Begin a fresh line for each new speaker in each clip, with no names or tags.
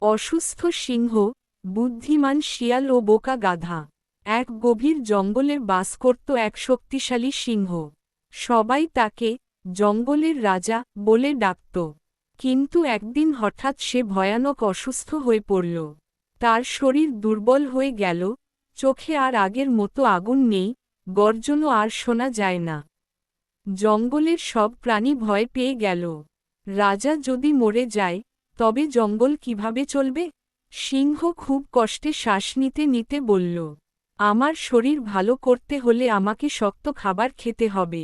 অসুস্থ সিংহ, বুদ্ধিমান শিয়াল ও বোকা গাধা। এক গভীর জঙ্গলে বাস করত এক শক্তিশালী সিংহ। সবাই তাকে জঙ্গলের রাজা বলে ডাকত। কিন্তু একদিন হঠাৎ সে ভয়ানক অসুস্থ হয়ে পড়ল। তার শরীর দুর্বল হয়ে গেল, চোখে আর আগের মতো আগুন নেই, গর্জনও আর শোনা যায় না। জঙ্গলের সব প্রাণী ভয় পেয়ে গেল। রাজা যদি মরে যায়, তবে জঙ্গল কিভাবে চলবে? সিংহ খুব কষ্টে শ্বাস নিতে নিতে বলল, আমার শরীর ভালো করতে হলে আমাকে শক্ত খাবার খেতে হবে।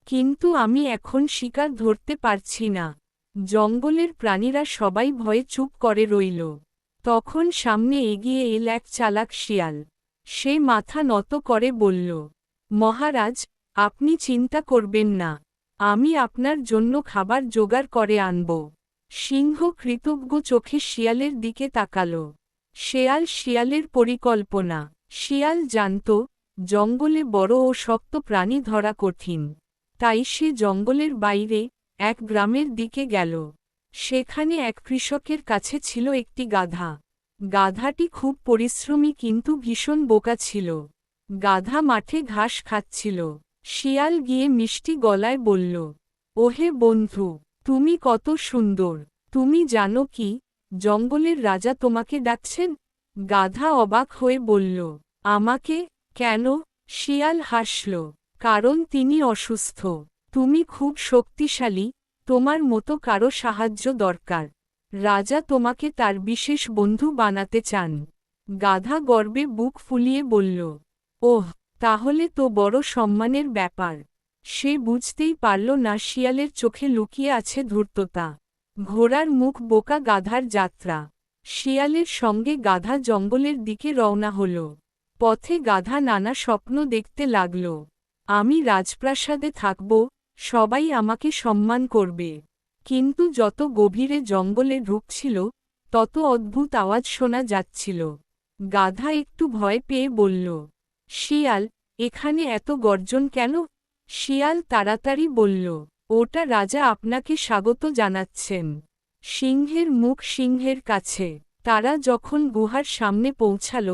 কিন্তু আমি এখন শিকার ধরতে পারছি না। জঙ্গলের প্রাণীরা সবাই ভয়ে চুপ করে রইল। তখন সামনে এগিয়ে এল এক চালাক শিয়াল। সে মাথা নত করে বলল, মহারাজ, আপনি চিন্তা করবেন না, আমি আপনার জন্য খাবার জোগাড় করে আনব। সিংহ কৃতজ্ঞ চোখে শিয়ালের দিকে তাকাল। শিয়ালের পরিকল্পনা। শিয়াল জানত, জঙ্গলে বড় ও শক্ত প্রাণী ধরা কঠিন। তাই সে জঙ্গলের বাইরে এক গ্রামের দিকে গেল। সেখানে এক কৃষকের কাছে ছিল একটি গাধা। গাধাটি খুব পরিশ্রমী কিন্তু ভীষণ বোকা ছিল। গাধা মাঠে ঘাস খাচ্ছিল। শিয়াল গিয়ে মিষ্টি গলায় বলল, ওহে বন্ধু, তুমি কত সুন্দর। তুমি জানো কি, জঙ্গলের রাজা তোমাকে ডাকছেন? গাধা অবাক হয়ে বলল, আমাকে? কেন? শিয়াল হাসল, কারণ তিনি অসুস্থ। তুমি খুব শক্তিশালী, তোমার মতো কারো সাহায্য দরকার। রাজা তোমাকে তার বিশেষ বন্ধু বানাতে চান। গাধা গর্বে বুক ফুলিয়ে বলল, ওহ, তাহলে তো বড় সম্মানের ব্যাপার। সে বুঝতেই পারল না শিয়ালের চোখে লুকিয়ে আছে ধূর্ততা। ঘোড়ার মুখ বোকা গাধার যাত্রা। শিয়ালের সঙ্গে গাধা জঙ্গলের দিকে রওনা হল। পথে গাধা নানা স্বপ্ন দেখতে লাগল। আমি রাজপ্রাসাদে থাকব, সবাই আমাকে সম্মান করবে। কিন্তু যত গভীরে জঙ্গলে ঢুকছিল, তত অদ্ভুত আওয়াজ শোনা যাচ্ছিল। গাধা একটু ভয় পেয়ে বলল, শিয়াল, এখানে এত গর্জন কেন? শিয়াল তাড়াতাড়ি বলল, ওটা রাজা আপনাকে স্বাগত জানাচ্ছেন। সিংহের মুখ সিংহের কাছে। তারা যখন গুহার সামনে পৌঁছাল,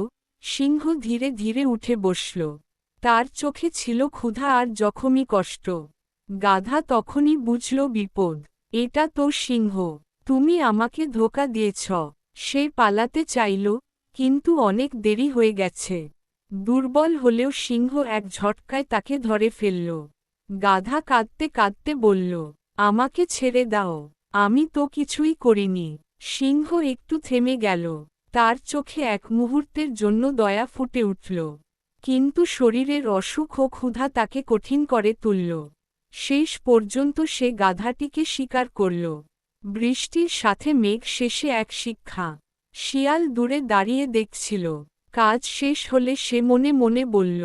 সিংহ ধীরে ধীরে উঠে বসল। তার চোখে ছিল ক্ষুধা আর জখমি কষ্ট। গাধা তখনই বুঝল বিপদ। এটা তো সিংহ, তুমি আমাকে ধোঁকা দিয়েছ। সে পালাতে চাইল, কিন্তু অনেক দেরি হয়ে গেছে। দুর্বল হলেও সিংহ এক ঝটকায় তাকে ধরে ফেলল। গাধা কাঁদতে কাঁদতে বলল, আমাকে ছেড়ে দাও, আমি তো কিছুই করিনি। সিংহ একটু থেমে গেল। তার চোখে এক মুহূর্তের জন্য দয়া ফুটে উঠল। কিন্তু শরীরের অসুখ ও ক্ষুধা তাকে কঠিন করে তুলল। শেষ পর্যন্ত সে গাধাটিকে স্বীকার করল। বৃষ্টির সাথে মেঘ শেষে এক শিক্ষা। শিয়াল দূরে দাঁড়িয়ে দেখছিল। কাজ শেষ হলে সে মনে মনে বলল,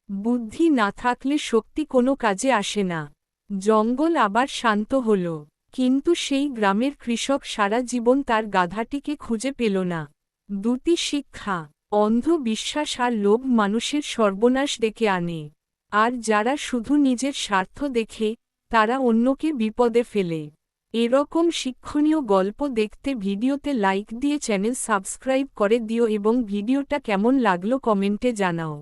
বুদ্ধি না থাকলে শক্তি কোনো কাজে আসে না। জঙ্গল আবার শান্ত হল। কিন্তু সেই গ্রামের কৃষক সারা জীবন তার গাধাটিকে খুঁজে পেল না। দুটি শিক্ষা। অন্ধ বিশ্বাস আর লোভ মানুষের সর্বনাশ ডেকে আনে। আর যারা শুধু নিজের স্বার্থ দেখে, তারা অন্যকে বিপদে ফেলে। এরকম শিক্ষণীয় গল্প দেখতে ভিডিওতে লাইক দিয়ে চ্যানেল সাবস্ক্রাইব করে দিও এবং ভিডিওটা কেমন লাগলো কমেন্টে জানাও।